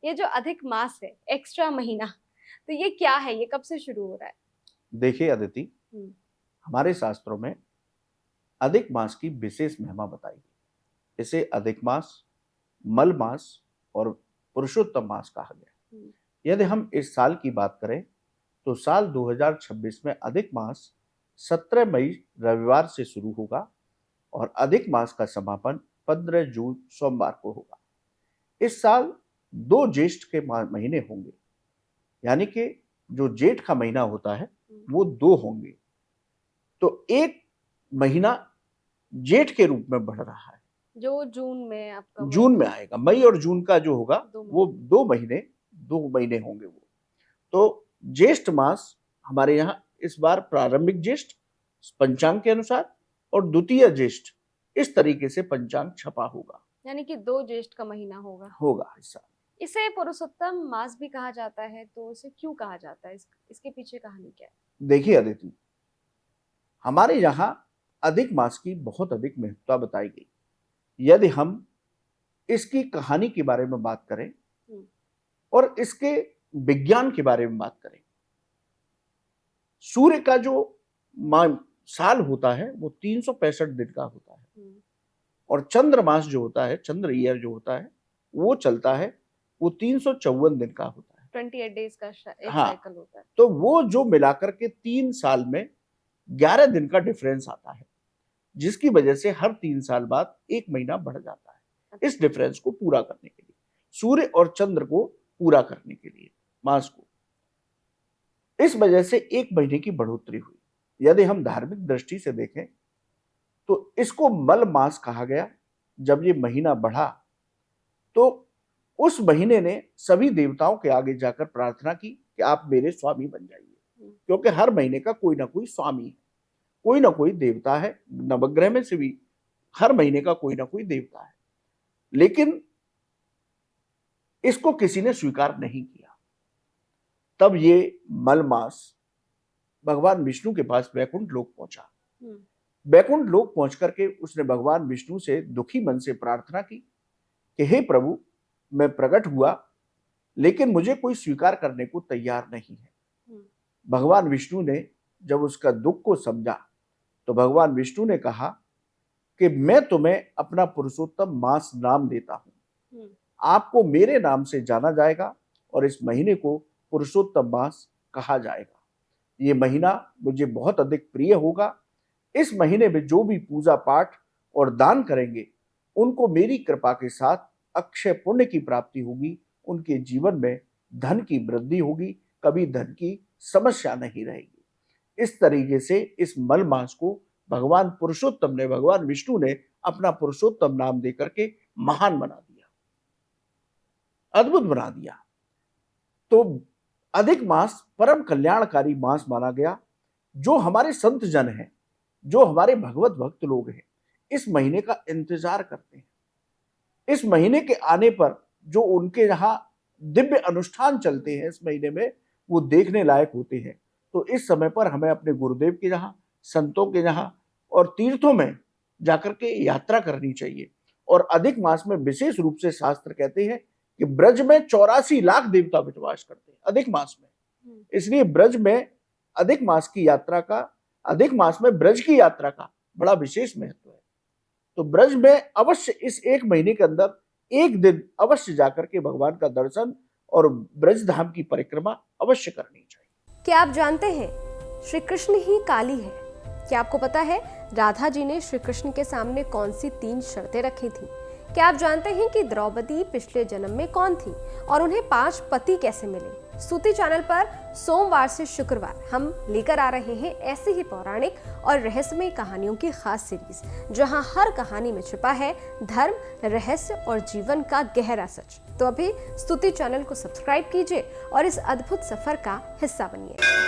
ये जो अधिक मास है, एक्स्ट्रा महीना, तो ये क्या है? ये कब से शुरू हो रहा है? देखिए अदिति, हुँ, हमारे शास्त्रों में अधिक मास की विशेष महिमा बताई गई। इसे अधिक मास, मल मास और पुरुषोत्तम मास कहा गया। हुँ, यदि हम इस साल की बात करें तो साल 2026 में अधिक मास 17 मई रविवार से शुरू होगा और अधिक मास का समापन 15 जून सोमवार को होगा। इस साल 2 ज्येष्ठ के महीने होंगे, यानी कि जो जेठ का महीना होता है हुँ। वो 2 होंगे। तो एक महीना जेठ के रूप में बढ़ रहा है। जो जून में आपका हुआ जून था, में आएगा, मई और जून का जो होगा 2 वो महीने। 2 महीने होंगे वो। तो ज्येष्ठ मास हमारे यहाँ इस बार प्रारंभिक ज्येष्ठ पंचांग के अनुसार और द्वितीय ज्येष्ठ इस तरीके से पंचांग छपा होगा यानी कि 2 ज्येष्ठ का महीना होगा। होगा इस साल। इसे पुरुषोत्तम मास भी कहा जाता है, तो इसे क्यों कहा जाता है? इसके पीछे कहानी क्या है? देखिए अदिति, हमारे यहाँ अधिक मास की बहुत अधिक महत्ता बताई गई। यदि हम इसकी कहानी के बारे में बात करें हुँ, और इसके विज्ञान के बारे में बात करें, सूर्य का जो साल होता है वो 365 दिन का होता है हुँ, और चंद्र मास जो होता है, चंद्र ईयर जो होता है वो चलता है, वो 354 दिन का होता है। 28 डेज़ का एक हाँ, साइकिल होता है। तो वो जो मिलाकर के 3 साल में 11 दिन का डिफरेंस आता है, जिसकी वजह से हर 3 साल बाद 1 महीना बढ़ जाता है इस डिफरेंस को पूरा करने के लिए, सूर्य और चंद्र को पूरा करने के लिए, मास को। इस वजह से 1 महीने की बढ़ोतरी हुई। यदि हम धार्मिक दृष्टि से देखें तो इसको मल मास कहा गया। जब ये महीना बढ़ा तो उस महीने ने सभी देवताओं के आगे जाकर प्रार्थना की कि आप मेरे स्वामी बन जाइए, क्योंकि हर महीने का कोई ना कोई स्वामी है, कोई ना कोई देवता है। नवग्रह में से भी हर महीने का कोई ना कोई देवता है, लेकिन इसको किसी ने स्वीकार नहीं किया। तब ये मल मास भगवान विष्णु के पास वैकुंठ लोक पहुंचा। हुँ, वैकुंठ लोक पहुंच करके उसने भगवान विष्णु से दुखी मन से प्रार्थना की कि हे प्रभु, मैं प्रकट हुआ लेकिन मुझे कोई स्वीकार करने को तैयार नहीं है। हुँ, भगवान विष्णु ने जब उसका दुख को समझा तो भगवान विष्णु ने कहा कि मैं तुम्हें अपना पुरुषोत्तम मास नाम देता हूं, हुँ, आपको मेरे नाम से जाना जाएगा और इस महीने को पुरुषोत्तम मास कहा जाएगा। ये महीना मुझे बहुत अधिक प्रिय होगा। इस महीने में जो भी पूजा पाठ और दान करेंगे उनको मेरी कृपा के साथ अक्षय पुण्य की प्राप्ति होगी, उनके जीवन में धन की वृद्धि होगी, कभी धन की समस्या नहीं रहेगी। इस तरीके से इस मल मास को भगवान पुरुषोत्तम ने, भगवान विष्णु ने अपना पुरुषोत्तम नाम देकर के महान बना दिया, अद्भुत बना दिया। तो अधिक मास परम कल्याणकारी मास माना गया। जो हमारे संत जन हैं, जो हमारे भगवत भक्त लोग हैं, इस महीने का इंतजार करते हैं। इस महीने के आने पर जो उनके यहाँ दिव्य अनुष्ठान चलते हैं इस महीने में, वो देखने लायक होते हैं। तो इस समय पर हमें अपने गुरुदेव के यहाँ, संतों के यहाँ और तीर्थों में जाकर के यात्रा करनी चाहिए। और अधिक मास में विशेष रूप से शास्त्र कहते हैं कि ब्रज में 84 लाख देवता विचवास करते हैं अधिक मास में। हुँ। इसलिए ब्रज में अधिक मास की यात्रा का, अधिक मास में ब्रज की यात्रा का बड़ा विशेष महत्व है। तो ब्रज में अवश्य इस 1 महीने के अंदर एक दिन अवश्य जाकर के भगवान का दर्शन और ब्रज धाम की परिक्रमा अवश्य करनी चाहिए। क्या आप जानते हैं श्री कृष्ण ही काली है? क्या आपको पता है राधा जी ने श्री कृष्ण के सामने कौन सी 3 शर्तें रखी थी? क्या आप जानते हैं कि द्रौपदी पिछले जन्म में कौन थी और उन्हें 5 पति कैसे मिले? स्तुति चैनल पर सोमवार से शुक्रवार हम लेकर आ रहे हैं ऐसी ही पौराणिक और रहस्यमय कहानियों की खास सीरीज, जहां हर कहानी में छिपा है धर्म, रहस्य और जीवन का गहरा सच। तो अभी स्तुति चैनल को सब्सक्राइब कीजिए और इस अद्भुत सफर का हिस्सा बनिए।